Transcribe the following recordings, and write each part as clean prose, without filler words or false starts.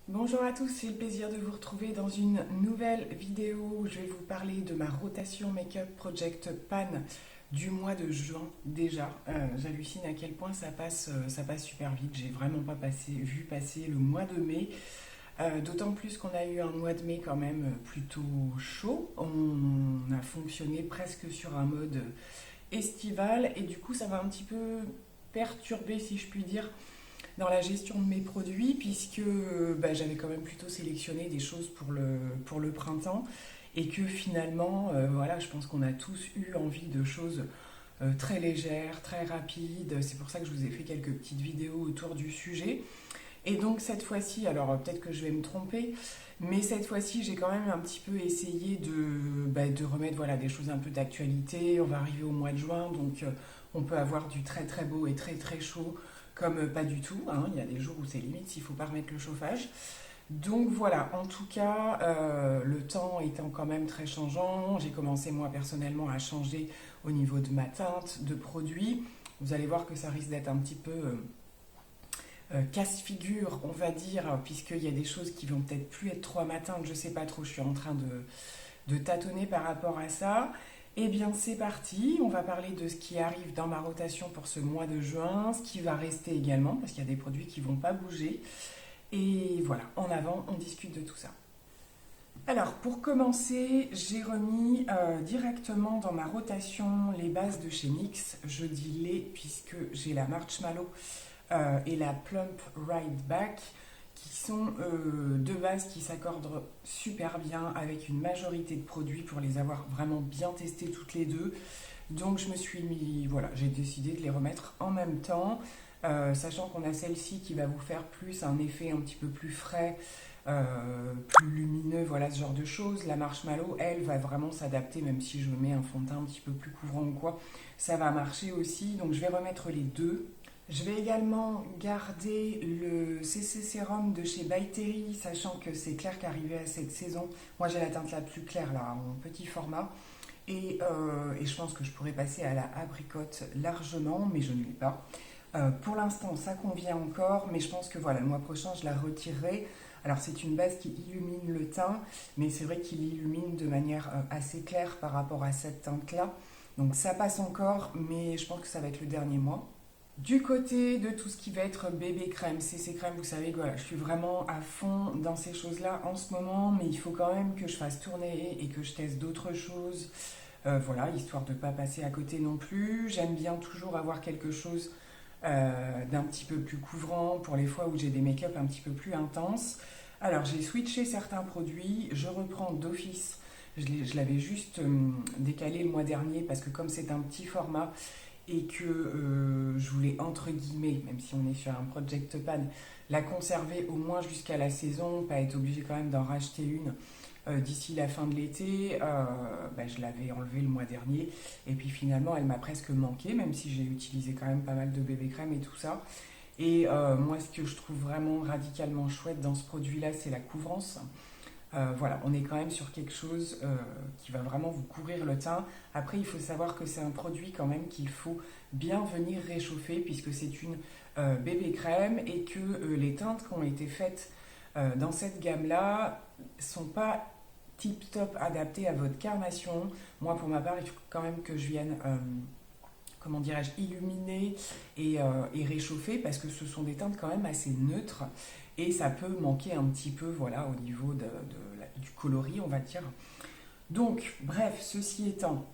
Bonjour à tous, c'est le plaisir de vous retrouver dans une nouvelle vidéo où je vais vous parler de ma rotation Make-up Project Pan du mois de juin déjà. J'hallucine à quel point ça passe super vite. J'ai vraiment pas vu passer le mois de mai. D'autant plus qu'on a eu un mois de mai quand même plutôt chaud. On a fonctionné presque sur un mode estival et du coup ça va un petit peu perturber, si je puis dire, dans la gestion de mes produits, puisque j'avais quand même plutôt sélectionné des choses pour le printemps, et que finalement, voilà, je pense qu'on a tous eu envie de choses très légères, très rapides. C'est pour ça que je vous ai fait quelques petites vidéos autour du sujet. Et donc cette fois-ci, alors peut-être que je vais me tromper, mais cette fois-ci, j'ai quand même un petit peu essayé de remettre voilà, des choses un peu d'actualité. On va arriver au mois de juin, donc on peut avoir du très très beau et très très chaud, comme pas du tout, hein. Il y a des jours où c'est limite s'il ne faut pas remettre le chauffage. Donc voilà, en tout cas, le temps étant quand même très changeant, j'ai commencé moi personnellement à changer au niveau de ma teinte, de produits. Vous allez voir que ça risque d'être un petit peu casse-figure, on va dire, puisqu'il y a des choses qui vont peut-être plus être trop à ma teinte, je sais pas trop, je suis en train de tâtonner par rapport à ça. Eh bien, c'est parti. On va parler de ce qui arrive dans ma rotation pour ce mois de juin, ce qui va rester également, parce qu'il y a des produits qui ne vont pas bouger. Et voilà, en avant, on discute de tout ça. Alors, pour commencer, j'ai remis directement dans ma rotation les bases de chez NYX. Je dis les puisque j'ai la Marshmallow et la Plump Ride Back, qui sont deux bases qui s'accordent super bien avec une majorité de produits pour les avoir vraiment bien testées toutes les deux. Donc je me suis mis, voilà, j'ai décidé de les remettre en même temps, sachant qu'on a celle-ci qui va vous faire plus un effet un petit peu plus frais, plus lumineux, voilà ce genre de choses. La Marshmallow, elle, va vraiment s'adapter, même si je mets un fond de teint un petit peu plus couvrant ou quoi, ça va marcher aussi. Donc je vais remettre les deux. Je vais également garder le CC Sérum de chez By Terry, sachant que c'est clair qu'arrivé à cette saison, moi j'ai la teinte la plus claire là, en petit format, et je pense que je pourrais passer à la abricote largement, mais je ne l'ai pas. Pour l'instant, ça convient encore, mais je pense que voilà, le mois prochain, je la retirerai. Alors c'est une base qui illumine le teint, mais c'est vrai qu'il illumine de manière assez claire par rapport à cette teinte-là. Donc ça passe encore, mais je pense que ça va être le dernier mois. Du côté de tout ce qui va être bébé crème, CC crème, vous savez que voilà, je suis vraiment à fond dans ces choses-là en ce moment, mais il faut quand même que je fasse tourner et que je teste d'autres choses, voilà, histoire de ne pas passer à côté non plus. J'aime bien toujours avoir quelque chose d'un petit peu plus couvrant pour les fois où j'ai des make-up un petit peu plus intenses. Alors j'ai switché certains produits, je reprends d'office, je l'avais juste décalé le mois dernier parce que comme c'est un petit format, et que je voulais entre guillemets, même si on est sur un project pan, la conserver au moins jusqu'à la saison, pas être obligé quand même d'en racheter une d'ici la fin de l'été. Je l'avais enlevée le mois dernier et puis finalement elle m'a presque manqué, même si j'ai utilisé quand même pas mal de bébé crème et tout ça. Et moi ce que je trouve vraiment radicalement chouette dans ce produit là, c'est la couvrance. Voilà, on est quand même sur quelque chose qui va vraiment vous couvrir le teint. Après, il faut savoir que c'est un produit quand même qu'il faut bien venir réchauffer puisque c'est une bébé crème et que les teintes qui ont été faites dans cette gamme-là sont pas tip-top adaptées à votre carnation. Moi, pour ma part, il faut quand même que je vienne, comment dirais-je, illuminer et réchauffer parce que ce sont des teintes quand même assez neutres et ça peut manquer un petit peu voilà, au niveau du coloris, on va dire. Donc, bref, ceci étant,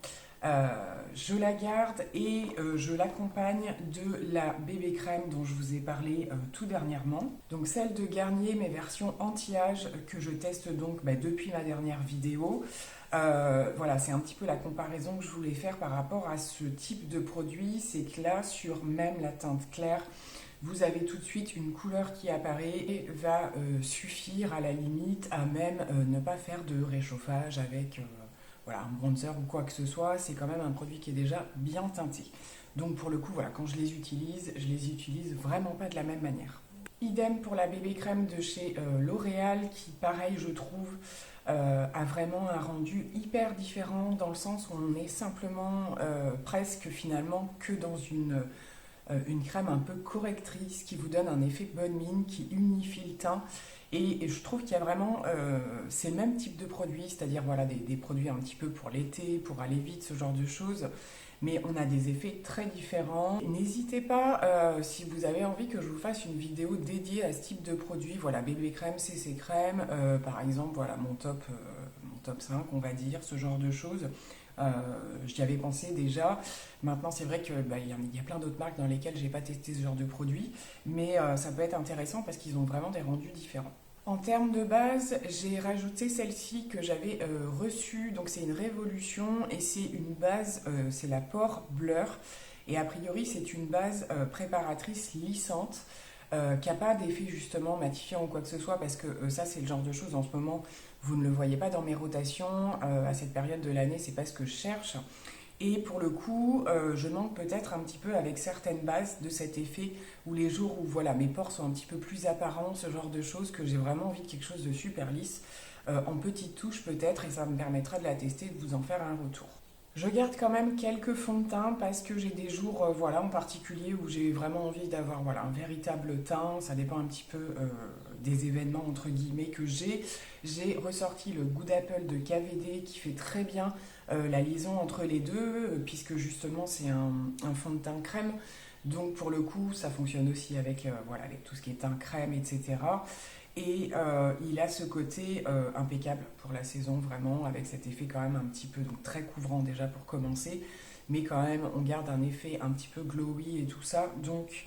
je la garde et je l'accompagne de la bébé crème dont je vous ai parlé tout dernièrement. Donc celle de Garnier, mes versions anti-âge que je teste donc depuis ma dernière vidéo. Voilà, c'est un petit peu la comparaison que je voulais faire par rapport à ce type de produit. C'est que là, sur même la teinte claire, vous avez tout de suite une couleur qui apparaît et va suffire à la limite à même ne pas faire de réchauffage avec voilà, un bronzer ou quoi que ce soit. C'est quand même un produit qui est déjà bien teinté. Donc pour le coup, voilà, quand je les utilise vraiment pas de la même manière. Idem pour la bébé crème de chez L'Oréal qui, pareil, je trouve, a vraiment un rendu hyper différent dans le sens où on est simplement presque finalement que dans une crème un peu correctrice qui vous donne un effet bonne mine, qui unifie le teint Et je trouve qu'il y a vraiment ces mêmes types de produits, c'est-à-dire voilà, des produits un petit peu pour l'été, pour aller vite, ce genre de choses. Mais on a des effets très différents. N'hésitez pas, si vous avez envie que je vous fasse une vidéo dédiée à ce type de produit, voilà, bébé crème, CC crème, par exemple, voilà, mon top 5, on va dire, ce genre de choses. J'y avais pensé déjà. Maintenant, c'est vrai que y a plein d'autres marques dans lesquelles j'ai pas testé ce genre de produit, mais ça peut être intéressant parce qu'ils ont vraiment des rendus différents. En termes de base, j'ai rajouté celle-ci que j'avais reçue, donc c'est une Révolution et c'est une base, c'est la Pore Blur et a priori c'est une base préparatrice lissante qui n'a pas d'effet justement matifiant ou quoi que ce soit parce que ça c'est le genre de choses en ce moment, vous ne le voyez pas dans mes rotations, à cette période de l'année c'est pas ce que je cherche. Et pour le coup, je manque peut-être un petit peu avec certaines bases de cet effet où les jours où voilà, mes pores sont un petit peu plus apparents, ce genre de choses, que j'ai vraiment envie de quelque chose de super lisse, en petites touches peut-être, et ça me permettra de la tester et de vous en faire un retour. Je garde quand même quelques fonds de teint parce que j'ai des jours voilà, en particulier où j'ai vraiment envie d'avoir voilà, un véritable teint. Ça dépend un petit peu des événements entre guillemets que j'ai. J'ai ressorti le Good Apple de KVD qui fait très bien la liaison entre les deux puisque justement c'est un fond de teint crème. Donc pour le coup ça fonctionne aussi avec, voilà, avec tout ce qui est teint crème, etc. Et il a ce côté impeccable pour la saison, vraiment, avec cet effet quand même un petit peu, donc très couvrant déjà pour commencer, mais quand même on garde un effet un petit peu glowy et tout ça, donc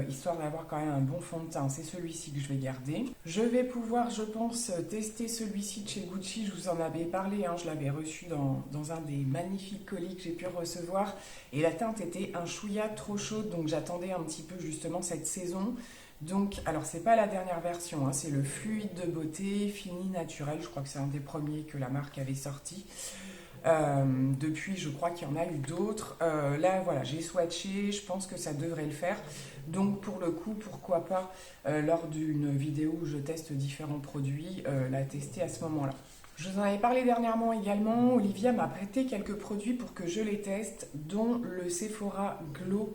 histoire d'avoir quand même un bon fond de teint, c'est celui-ci que je vais garder. Je vais pouvoir, je pense, tester celui-ci de chez Gucci, je vous en avais parlé, hein, je l'avais reçu dans un des magnifiques colis que j'ai pu recevoir, et la teinte était un chouïa trop chaude, donc j'attendais un petit peu justement cette saison. Donc, alors c'est pas la dernière version, hein, c'est le fluide de beauté fini naturel. Je crois que c'est un des premiers que la marque avait sorti. Depuis, je crois qu'il y en a eu d'autres. Là, voilà, j'ai swatché, je pense que ça devrait le faire. Donc, pour le coup, pourquoi pas, lors d'une vidéo où je teste différents produits, la tester à ce moment-là. Je vous en avais parlé dernièrement également. Olivia m'a prêté quelques produits pour que je les teste, dont le Sephora Glow.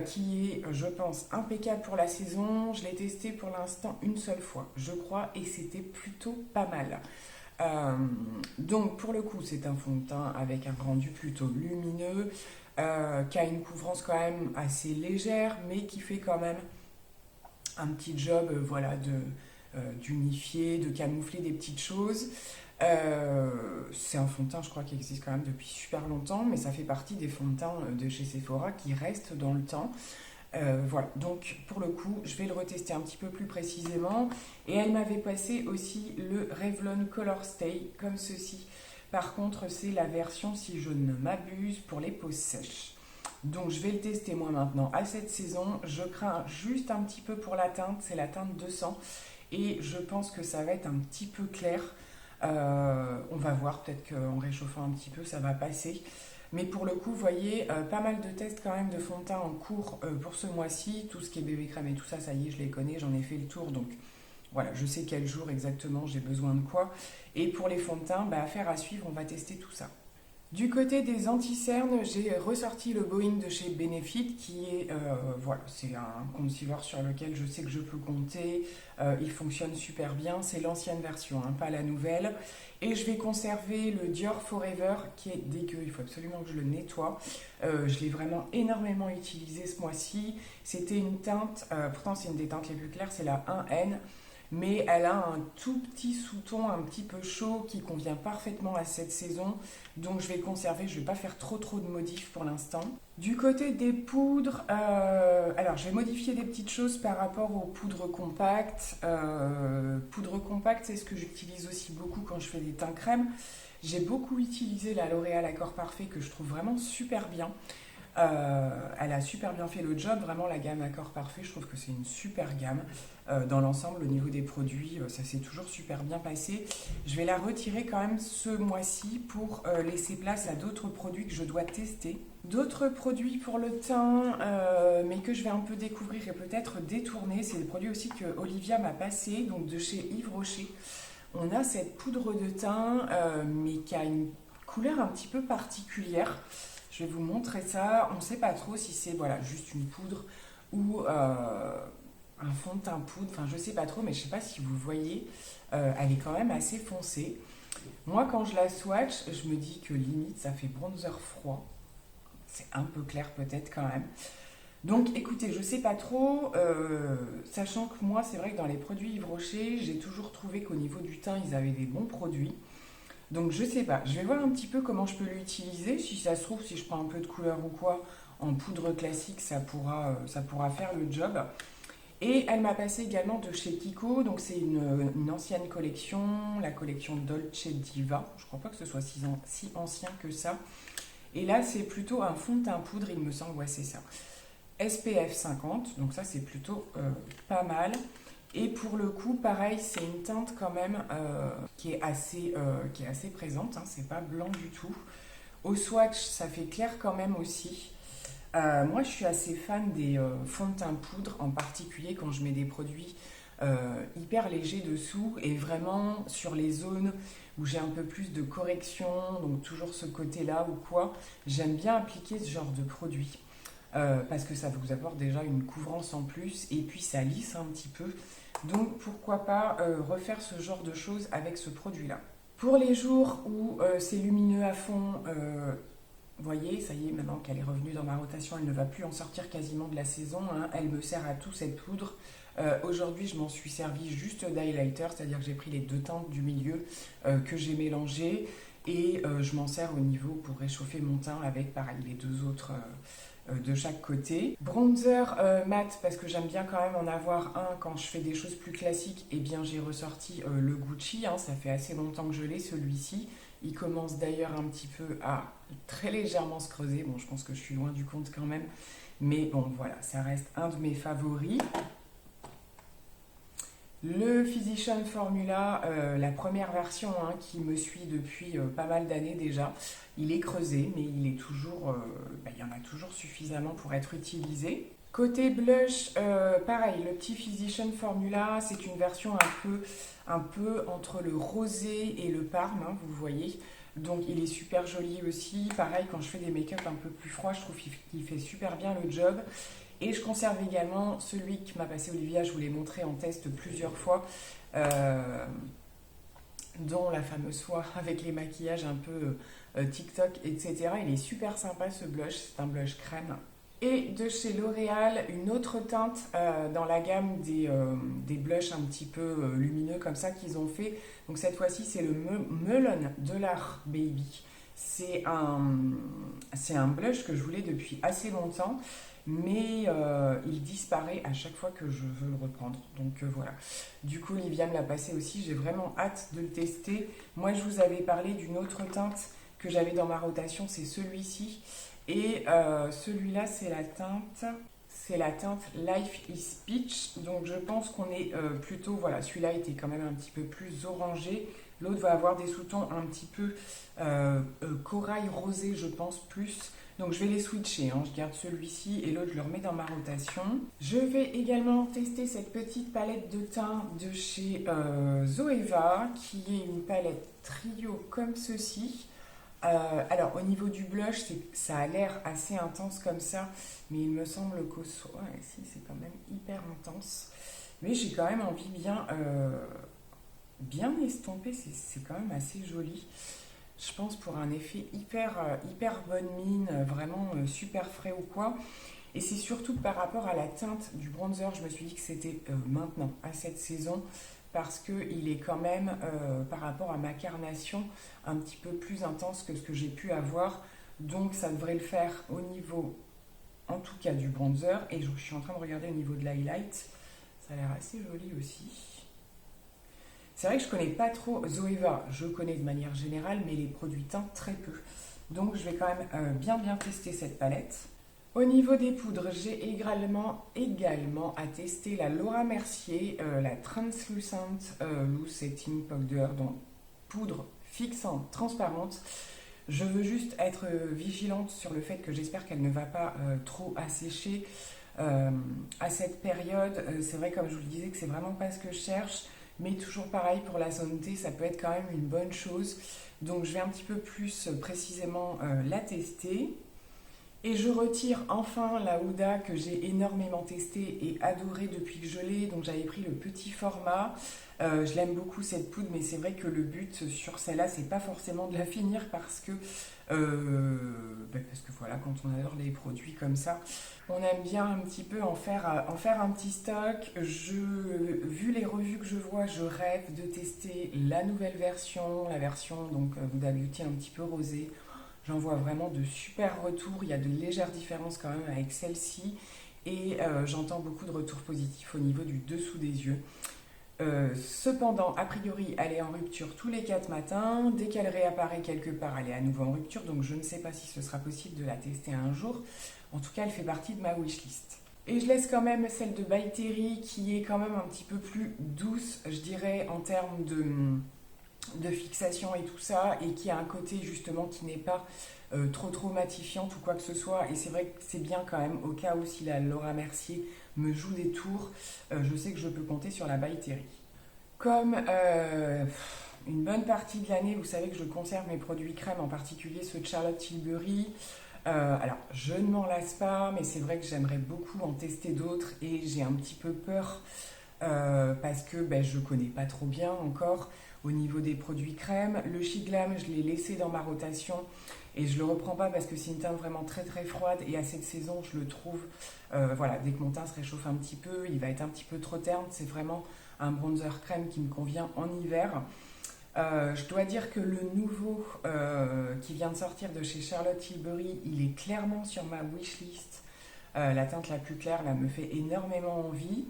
Qui est, je pense, impeccable pour la saison. Je l'ai testé pour l'instant une seule fois, je crois, et c'était plutôt pas mal. Donc, pour le coup, c'est un fond de teint avec un rendu plutôt lumineux, qui a une couvrance quand même assez légère, mais qui fait quand même un petit job, voilà, d'unifier, de camoufler des petites choses. C'est un fond de teint, je crois, qui existe quand même depuis super longtemps, mais ça fait partie des fonds de teint de chez Sephora qui restent dans le temps. Voilà, donc pour le coup, je vais le retester un petit peu plus précisément. Et elle m'avait passé aussi le Revlon Color Stay, comme ceci. Par contre, c'est la version, si je ne m'abuse, pour les peaux sèches. Donc je vais le tester moi maintenant à cette saison. Je crains juste un petit peu pour la teinte, c'est la teinte 200. Et je pense que ça va être un petit peu clair. On va voir, peut-être qu'en réchauffant un petit peu, ça va passer. Mais pour le coup, vous voyez, pas mal de tests quand même de fond de teint en cours pour ce mois-ci. Tout ce qui est bébé crème et tout ça, ça y est, je les connais, j'en ai fait le tour. Donc voilà, je sais quel jour exactement j'ai besoin de quoi. Et pour les fonds de teint, affaire à suivre, on va tester tout ça. Du côté des anti-cernes, j'ai ressorti le Boeing de chez Benefit qui est, voilà, c'est un concealer sur lequel je sais que je peux compter. Il fonctionne super bien, c'est l'ancienne version, hein, pas la nouvelle. Et je vais conserver le Dior Forever qui est dégueu, il faut absolument que je le nettoie. Je l'ai vraiment énormément utilisé ce mois-ci. C'était une teinte, pourtant c'est une des teintes les plus claires, c'est la 1N. Mais elle a un tout petit sous-ton un petit peu chaud qui convient parfaitement à cette saison. Donc je vais le conserver, je ne vais pas faire trop de modifs pour l'instant. Du côté des poudres, alors j'ai modifié des petites choses par rapport aux poudres compactes. Poudre compacte, c'est ce que j'utilise aussi beaucoup quand je fais des teints crème. J'ai beaucoup utilisé la L'Oréal Accord Parfait que je trouve vraiment super bien. Elle a super bien fait le job, vraiment la gamme Accord Parfait, je trouve que c'est une super gamme. Dans l'ensemble, au niveau des produits, ça s'est toujours super bien passé. Je vais la retirer quand même ce mois-ci pour laisser place à d'autres produits que je dois tester. D'autres produits pour le teint, mais que je vais un peu découvrir et peut-être détourner, c'est le produit aussi que Olivia m'a passé, donc de chez Yves Rocher. On a cette poudre de teint, mais qui a une couleur un petit peu particulière. Je vais vous montrer ça. On ne sait pas trop si c'est voilà, juste une poudre ou un fond de teint poudre, enfin je sais pas trop, mais je sais pas si vous voyez, elle est quand même assez foncée. Moi quand je la swatch, je me dis que limite ça fait bronzer froid. C'est un peu clair peut-être quand même. Donc écoutez, je sais pas trop, sachant que moi c'est vrai que dans les produits Yves Rocher, j'ai toujours trouvé qu'au niveau du teint ils avaient des bons produits. Donc je sais pas, je vais voir un petit peu comment je peux l'utiliser. Si ça se trouve, si je prends un peu de couleur ou quoi, en poudre classique, ça pourra faire le job. Et elle m'a passé également de chez Kiko, donc c'est une ancienne collection, la collection Dolce Diva. Je crois pas que ce soit si ancien que ça. Et là c'est plutôt un fond de teint poudre, il me semble, ouais c'est ça. SPF 50, donc ça c'est plutôt pas mal. Et pour le coup, pareil, c'est une teinte quand même qui est assez présente, hein, c'est pas blanc du tout. Au swatch, ça fait clair quand même aussi. Moi, je suis assez fan des fonds de teint poudre, en particulier quand je mets des produits hyper légers dessous et vraiment sur les zones où j'ai un peu plus de correction, donc toujours ce côté-là ou quoi, j'aime bien appliquer ce genre de produit. Parce que ça vous apporte déjà une couvrance en plus et puis ça lisse un petit peu. Donc pourquoi pas refaire ce genre de choses avec ce produit-là. Pour les jours où c'est lumineux à fond, vous voyez, ça y est, maintenant qu'elle est revenue dans ma rotation, elle ne va plus en sortir quasiment de la saison, hein. Elle me sert à tout cette poudre. Aujourd'hui, je m'en suis servi juste d'highlighter, c'est-à-dire que j'ai pris les deux teintes du milieu que j'ai mélangées et je m'en sers au niveau pour réchauffer mon teint avec, pareil, les deux autres de chaque côté. Bronzer mat, parce que j'aime bien quand même en avoir un quand je fais des choses plus classiques, et bien j'ai ressorti le Gucci, hein, ça fait assez longtemps que je l'ai celui-ci. Il commence d'ailleurs un petit peu à très légèrement se creuser, bon je pense que je suis loin du compte quand même, mais bon voilà, ça reste un de mes favoris. Le Physician Formula, la première version hein, qui me suit depuis pas mal d'années déjà, il est creusé, mais il est toujours, il y en a toujours suffisamment pour être utilisé. Côté blush, pareil, le petit Physician Formula, c'est une version un peu entre le rosé et le parme, hein, vous voyez. Donc il est super joli aussi. Pareil, quand je fais des make-up un peu plus froids, je trouve qu'il fait super bien le job. Et je conserve également celui qui m'a passé Olivia, je vous l'ai montré en test plusieurs fois, dont la fameuse fois avec les maquillages un peu TikTok, etc. Il est super sympa ce blush, c'est un blush crème. Et de chez L'Oréal, une autre teinte dans la gamme des blushs un petit peu lumineux comme ça qu'ils ont fait. Donc cette fois-ci, c'est le Melon de l'Art Baby. C'est un blush que je voulais depuis assez longtemps, mais il disparaît à chaque fois que je veux le reprendre. Donc voilà. Du coup, Olivia me l'a passé aussi. J'ai vraiment hâte de le tester. Moi, je vous avais parlé d'une autre teinte que j'avais dans ma rotation, c'est celui-ci. Et celui-là, c'est la teinte Life is Peach. Donc je pense qu'on est plutôt, voilà, celui-là était quand même un petit peu plus orangé. L'autre va avoir des sous-tons un petit peu corail rosé, je pense, plus. Donc je vais les switcher, hein. Je garde celui-ci et l'autre je le remets dans ma rotation. Je vais également tester cette petite palette de teint de chez Zoeva, qui est une palette trio comme ceci. Alors au niveau du blush, ça a l'air assez intense comme ça, mais il me semble qu'au soir, ouais, si, c'est quand même hyper intense. Mais j'ai quand même envie bien estomper, c'est quand même assez joli. Je pense pour un effet hyper bonne mine, vraiment super frais ou quoi. Et c'est surtout par rapport à la teinte du bronzer, je me suis dit que c'était maintenant, à cette saison, parce qu'il est quand même, par rapport à ma carnation, un petit peu plus intense que ce que j'ai pu avoir. Donc ça devrait le faire au niveau, en tout cas, du bronzer. Et je suis en train de regarder au niveau de l'highlight. Ça a l'air assez joli aussi. C'est vrai que je connais pas trop Zoeva, je connais de manière générale, mais les produits teints très peu. Donc je vais quand même bien tester cette palette. Au niveau des poudres, j'ai également à tester la Laura Mercier, la Translucent Loose Setting Powder, donc poudre fixante, transparente. Je veux juste être vigilante sur le fait que j'espère qu'elle ne va pas trop assécher à cette période. C'est vrai, comme je vous le disais, que c'est vraiment pas ce que je cherche. Mais toujours pareil, pour la zone T, ça peut être quand même une bonne chose. Donc je vais un petit peu plus précisément la tester. Et je retire enfin la Huda que j'ai énormément testée et adorée depuis que je l'ai. Donc j'avais pris le petit format. Je l'aime beaucoup cette poudre, mais c'est vrai que le but sur celle-là, c'est pas forcément de la finir parce que voilà, quand on adore les produits comme ça, on aime bien un petit peu en faire un petit stock. Vu les revues que je vois, je rêve de tester la nouvelle version, la version donc Huda Beauty un petit peu rosée. J'en vois vraiment de super retours. Il y a de légères différences quand même avec celle-ci. Et j'entends beaucoup de retours positifs au niveau du dessous des yeux. Cependant, a priori, elle est en rupture tous les 4 matins. Dès qu'elle réapparaît quelque part, elle est à nouveau en rupture. Donc je ne sais pas si ce sera possible de la tester un jour. En tout cas, elle fait partie de ma wishlist. Et je laisse quand même celle de By Terry qui est quand même un petit peu plus douce, je dirais, en termes de fixation et tout ça, et qui a un côté justement qui n'est pas trop matifiante ou quoi que ce soit. Et c'est vrai que c'est bien quand même, au cas où si la Laura Mercier me joue des tours, je sais que je peux compter sur la By Terry. Comme une bonne partie de l'année, vous savez que je conserve mes produits crème, en particulier ceux de Charlotte Tilbury. Alors, je ne m'en lasse pas, mais c'est vrai que j'aimerais beaucoup en tester d'autres et j'ai un petit peu peur parce que je ne connais pas trop bien encore au niveau des produits crème. Le Shiglam, je l'ai laissé dans ma rotation et je ne le reprends pas parce que c'est une teinte vraiment très froide et à cette saison, je le trouve, voilà, dès que mon teint se réchauffe un petit peu, il va être un petit peu trop terne. C'est vraiment un bronzer crème qui me convient en hiver. Je dois dire que le nouveau qui vient de sortir de chez Charlotte Tilbury, il est clairement sur ma wishlist. La teinte la plus claire là, me fait énormément envie.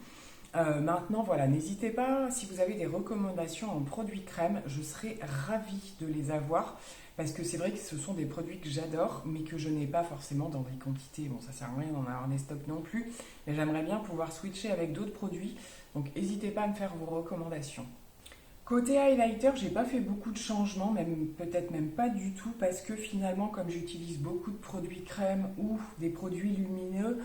Maintenant, voilà, n'hésitez pas, si vous avez des recommandations en produits crème, je serais ravie de les avoir parce que c'est vrai que ce sont des produits que j'adore mais que je n'ai pas forcément dans des quantités. Bon, ça sert à rien d'en avoir des stocks non plus, mais j'aimerais bien pouvoir switcher avec d'autres produits. Donc, n'hésitez pas à me faire vos recommandations. Côté highlighter, j'ai pas fait beaucoup de changements, même peut-être même pas du tout, parce que finalement, comme j'utilise beaucoup de produits crème ou des produits lumineux,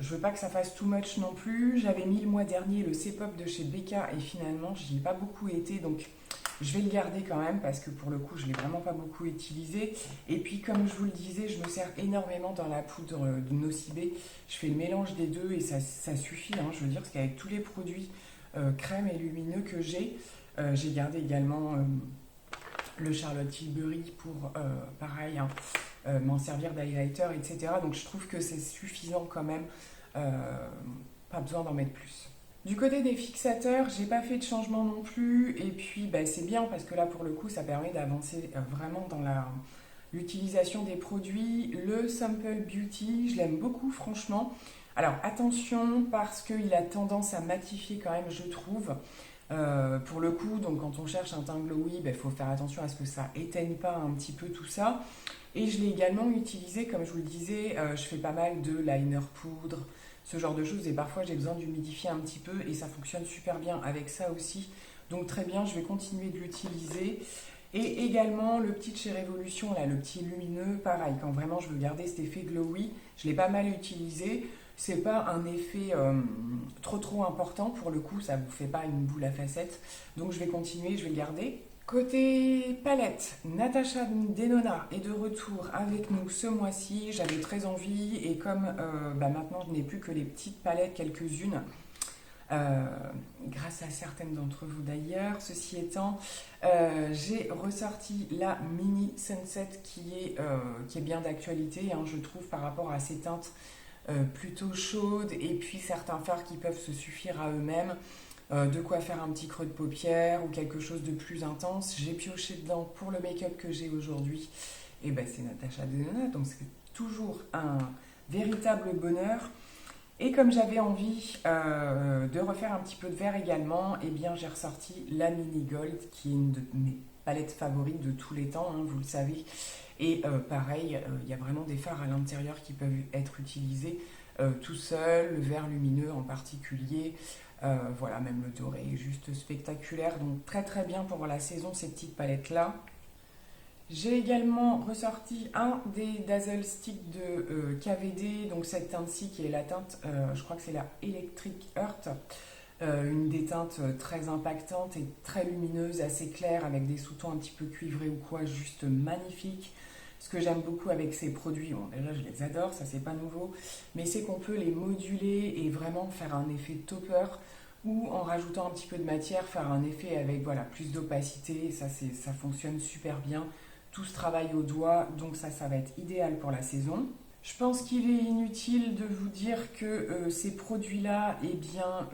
je veux pas que ça fasse too much non plus. J'avais mis le mois dernier le C-Pop de chez Becca et finalement, j'y ai pas beaucoup été, donc je vais le garder quand même parce que pour le coup, je l'ai vraiment pas beaucoup utilisé. Et puis, comme je vous le disais, je me sers énormément dans la poudre de Nocibé. Je fais le mélange des deux et ça suffit, hein, je veux dire, parce qu'avec tous les produits crème et lumineux que j'ai gardé également le Charlotte Tilbury pour, pareil, hein, m'en servir d'highlighter, etc. Donc je trouve que c'est suffisant quand même, pas besoin d'en mettre plus. Du côté des fixateurs, j'ai pas fait de changement non plus, et puis c'est bien parce que là pour le coup ça permet d'avancer vraiment dans l'utilisation des produits. Le Sample Beauty, je l'aime beaucoup franchement. Alors attention parce qu'il a tendance à matifier quand même, je trouve. Pour le coup, donc quand on cherche un teint glowy, il faut faire attention à ce que ça éteigne pas un petit peu tout ça. Et je l'ai également utilisé, comme je vous le disais, je fais pas mal de liner poudre, ce genre de choses, et parfois j'ai besoin d'humidifier un petit peu, et ça fonctionne super bien avec ça aussi. Donc très bien, je vais continuer de l'utiliser. Et également le petit de chez Révolution, là, le petit lumineux, pareil, quand vraiment je veux garder cet effet glowy, je l'ai pas mal utilisé. C'est pas un effet trop important pour le coup, ça vous fait pas une boule à facettes. Donc je vais continuer, je vais le garder. Côté palette, Natasha Denona est de retour avec nous ce mois-ci. J'avais très envie et comme maintenant je n'ai plus que les petites palettes, quelques-unes, grâce à certaines d'entre vous d'ailleurs. Ceci étant, j'ai ressorti la Mini Sunset qui est bien d'actualité, hein, je trouve, par rapport à ces teintes plutôt chaudes et puis certains fards qui peuvent se suffire à eux-mêmes. De quoi faire un petit creux de paupière ou quelque chose de plus intense. J'ai pioché dedans pour le make-up que j'ai aujourd'hui. Et c'est Natasha Denona, donc c'est toujours un véritable bonheur. Et comme j'avais envie de refaire un petit peu de vert également, j'ai ressorti la Mini Gold, qui est une de mes palettes favorites de tous les temps, hein, vous le savez. Et pareil, il y a vraiment des fards à l'intérieur qui peuvent être utilisés tout seul, le vert lumineux en particulier. Voilà, même le doré est juste spectaculaire. Donc très bien pour la saison, ces petites palettes-là. J'ai également ressorti un des Dazzle Stick de KVD, donc cette teinte-ci qui est la teinte, je crois que c'est la Electric Earth, une des teintes très impactantes et très lumineuse, assez claire, avec des sous-tons un petit peu cuivrés ou quoi, juste magnifique. Ce que j'aime beaucoup avec ces produits, bon déjà je les adore, ça c'est pas nouveau, mais c'est qu'on peut les moduler et vraiment faire un effet topper ou en rajoutant un petit peu de matière, faire un effet avec voilà, plus d'opacité, ça fonctionne super bien. Tout se travaille au doigt, donc ça va être idéal pour la saison. Je pense qu'il est inutile de vous dire que ces produits-là, eh bien,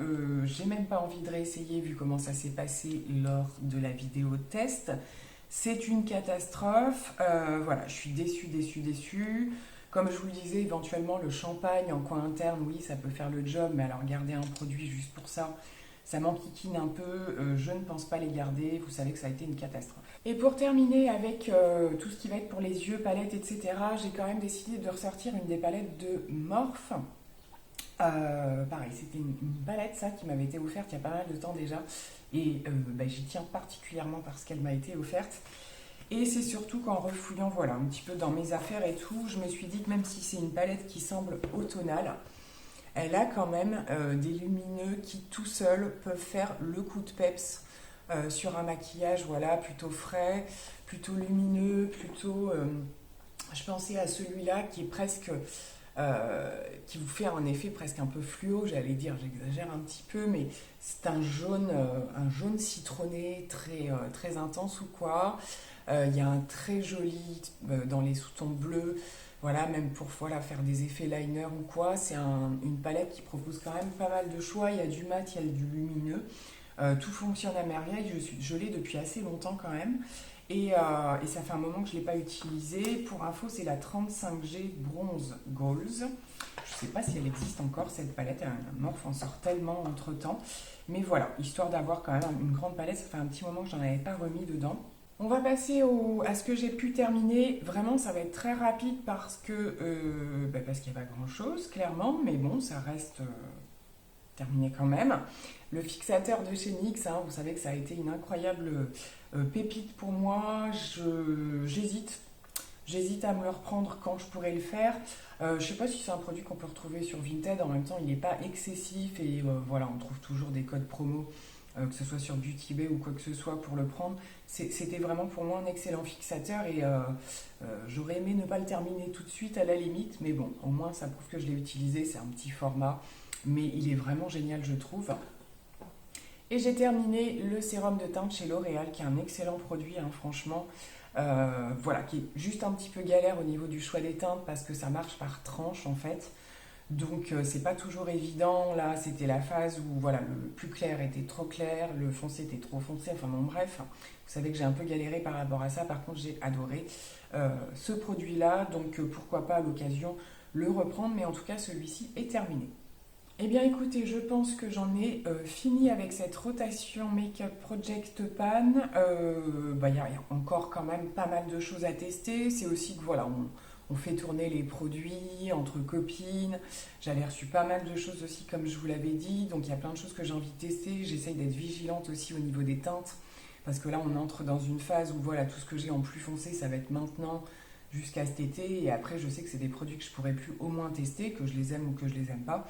j'ai même pas envie de réessayer vu comment ça s'est passé lors de la vidéo test. C'est une catastrophe. Voilà, je suis déçue, déçue, déçue. Comme je vous le disais, éventuellement le champagne en coin interne, oui, ça peut faire le job, mais alors garder un produit juste pour ça m'enquiquine un peu. Je ne pense pas les garder. Vous savez que ça a été une catastrophe. Et pour terminer avec tout ce qui va être pour les yeux, palettes, etc., j'ai quand même décidé de ressortir une des palettes de Morphe. Pareil, c'était une palette ça qui m'avait été offerte il y a pas mal de temps déjà et j'y tiens particulièrement parce qu'elle m'a été offerte et c'est surtout qu'en refouillant voilà un petit peu dans mes affaires et tout, je me suis dit que même si c'est une palette qui semble automnale, elle a quand même des lumineux qui tout seuls peuvent faire le coup de peps sur un maquillage voilà plutôt frais, plutôt lumineux, plutôt je pensais à celui-là qui est presque qui vous fait un effet presque un peu fluo, j'allais dire, j'exagère un petit peu, mais c'est un jaune citronné très intense ou quoi. Il y a un très joli dans les sous-tons bleus, voilà, même pour voilà, faire des effets liner ou quoi. C'est une palette qui propose quand même pas mal de choix. Il y a du mat, il y a du lumineux. Tout fonctionne à merveille. Je l'ai depuis assez longtemps quand même. Et ça fait un moment que je ne l'ai pas utilisé. Pour info, c'est la 35G Bronze Goals. Je ne sais pas si elle existe encore, cette palette. Morphe en sort tellement entre-temps. Mais voilà, histoire d'avoir quand même une grande palette, ça fait un petit moment que je n'en avais pas remis dedans. On va passer à ce que j'ai pu terminer. Vraiment, ça va être très rapide parce parce qu'il n'y a pas grand-chose, clairement. Mais bon, ça reste terminé quand même. Le fixateur de chez NYX, hein, vous savez que ça a été une incroyable pépite pour moi. J'hésite à me le reprendre quand je pourrai le faire. Je ne sais pas si c'est un produit qu'on peut retrouver sur Vinted. En même temps, il n'est pas excessif et voilà, on trouve toujours des codes promo, que ce soit sur Beauty Bay ou quoi que ce soit pour le prendre. C'était vraiment pour moi un excellent fixateur et j'aurais aimé ne pas le terminer tout de suite à la limite, mais bon, au moins ça prouve que je l'ai utilisé. C'est un petit format, mais il est vraiment génial, je trouve. Et j'ai terminé le sérum de teinte chez L'Oréal, qui est un excellent produit, hein, franchement. Voilà, qui est juste un petit peu galère au niveau du choix des teintes parce que ça marche par tranche en fait. Donc c'est pas toujours évident. Là, c'était la phase où voilà, le plus clair était trop clair, le foncé était trop foncé. Enfin bon, bref, vous savez que j'ai un peu galéré par rapport à ça. Par contre, j'ai adoré ce produit-là. Donc pourquoi pas à l'occasion le reprendre. Mais en tout cas, celui-ci est terminé. Eh bien écoutez, je pense que j'en ai fini avec cette rotation Make-up Project Pan. Y a encore quand même pas mal de choses à tester. C'est aussi que voilà, on fait tourner les produits entre copines. J'avais reçu pas mal de choses aussi comme je vous l'avais dit. Donc il y a plein de choses que j'ai envie de tester. J'essaye d'être vigilante aussi au niveau des teintes. Parce que là on entre dans une phase où voilà, tout ce que j'ai en plus foncé, ça va être maintenant jusqu'à cet été. Et après je sais que c'est des produits que je pourrais plus au moins tester, que je les aime ou que je les aime pas.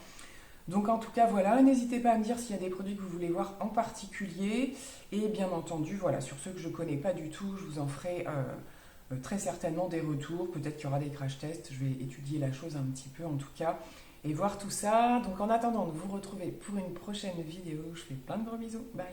Donc en tout cas voilà, n'hésitez pas à me dire s'il y a des produits que vous voulez voir en particulier. Et bien entendu, voilà, sur ceux que je ne connais pas du tout, je vous en ferai très certainement des retours. Peut-être qu'il y aura des crash tests, je vais étudier la chose un petit peu en tout cas. Et voir tout ça. Donc en attendant de vous retrouver pour une prochaine vidéo, je fais plein de gros bisous. Bye.